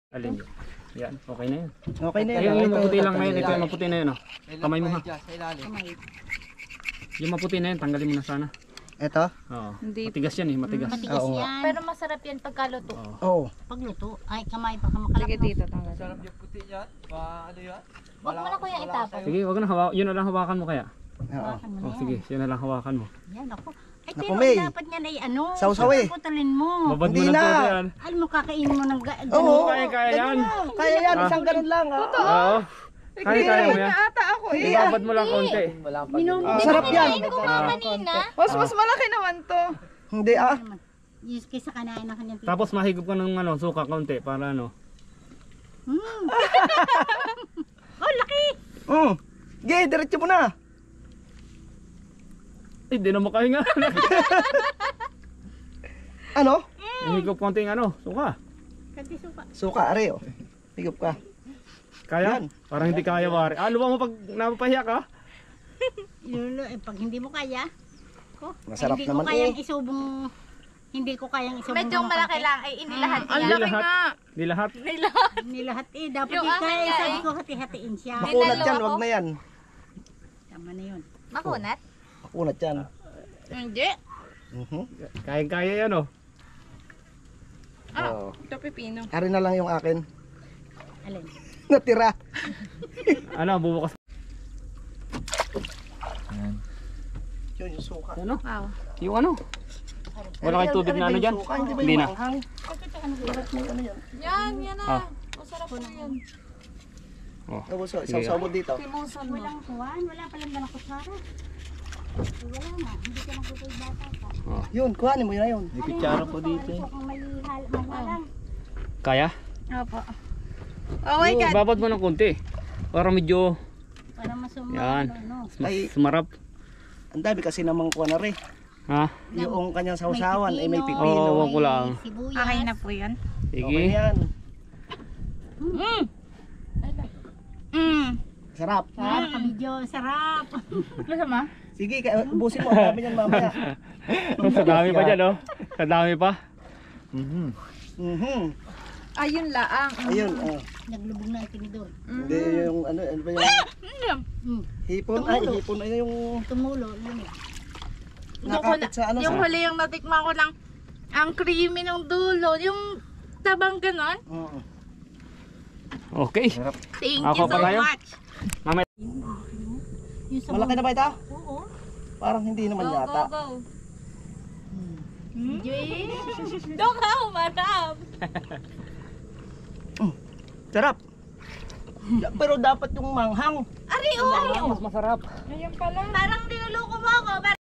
Alin? Yan, okay na yan. Okay na yan. Ayun, yung Ito, maputi lang ito, na yun. Ito ito. yung maputi na yun. Oh. Kamay mo ha. Kamay. Yung maputi na yun, tanggalin mo na sana. Ito? Oo. Hindi. Matigas yan eh, matigas. Matigas Oo nga. yan. Pero masarap yan pagkaluto. Oo. Oo. Pagluto, ay kamay baka makalap. Sige dito, tanggal. Sarap yung puti yan. Ano yan? Huwag mo na kuya itapon. Sige, wag na hawakan. Yun na lang hawakan mo kaya. Oo. Hawakan mo na Oh, yan. sige, yun na lang hawakan mo. Yan ako. Ay, Naku, pero May. dapat niyan ay ano. Sausaw eh. Putulin mo. Babad mo Hindi ng na. todo yan. Alam mo, kakainin mo ng Oo. Kaya yan. Kaya yan, Ah. isang ganun lang. Ah. Oo. Kaya mo yan. Ata ako eh. Ibabad mo lang konti. Sarap yan. kanina. Mas malaki naman to. Hindi ah. Yes, kaysa kanain na kanyang tita. Tapos mahigop ka ng ano, suka konti para ano. Oh, laki! Sige, diretso mo na. Hindi na makahinga. Ano? Higop konting ano, suka. Kanti suka. Suka, are oh. Higop ka. Kaya? Yan. Parang hindi kaya wari. Ah, luwa mo pag napapahiya ka? Lulo, pag hindi mo kaya. Ko, Masarap hindi naman ko kayang eh. isubong. Hindi ko kayang isubong. Medyo ng malaki konti. lang. Ay, hindi lahat Hindi yan. lahat. Hindi lahat. Hindi lahat eh. Dapat Yung yung akin kaya nga sabi eh. ko hati-hatiin siya. Makunat Dinalo yan, ako. wag na yan. Tama na yun. Makunat? Makunat yan. Hindi. Kaya yan oh. Oo. Ito pipino. Are na lang yung akin. Alin? Natira. Ano, bubukas. Yun, yung suka. Ano? Wow. Yung ano? Wala kayong tubig na ano dyan? Suka, hindi ba Hindi yung na. manghang? Ano yan? Yan na. Ah. Masarap po yan. Oh. Tapos isaw-saw mo dito. Timusan mo. Walang kuwan. Wala palang dalang kutsara. Wala nga. Hindi ka magkukuy bata ka. Yun, kuhanin mo yun na yun. May kutsara po dito eh. Kung may mahalang. Kaya? Opo. Oh my God. Babad mo ng konti. Para medyo Para masuma. Yan. Ano. Ay. sumarap. Ang dami kasi namang kuha na rin. Ha? Yung kanyang sausawan ay may Oo, pipino. wag ko lang. Sibuyas. Okay na po yan. Okay Sige. yan. Sarap. Sarap ka medyo. Sarap. Masama? Sige, ubusin mo. Ang dami yan mamaya. Sa dami pa dyan oh. Sa dami pa. Mhm. Ayun laang. Ayun. Oh. Naglubog na ang tinidor. Hindi yung ano ba yung hipon? Ay, hipon ay yung Tumulo. Yun eh. nakapit sa ano Yung sa... huli yung natikman ko lang, ang creamy ng dulo, yung tabang ganon. Oo. Okay. Thank Ako you pa so tayo? much. Mamaya. Yung sa Malaki na ba ito? Oo. Parang hindi naman yata. Go. Doon ka, umarap. Sarap. Pero dapat yung manghang. Ari, oh. Mas masarap. Parang niloloko mo ako.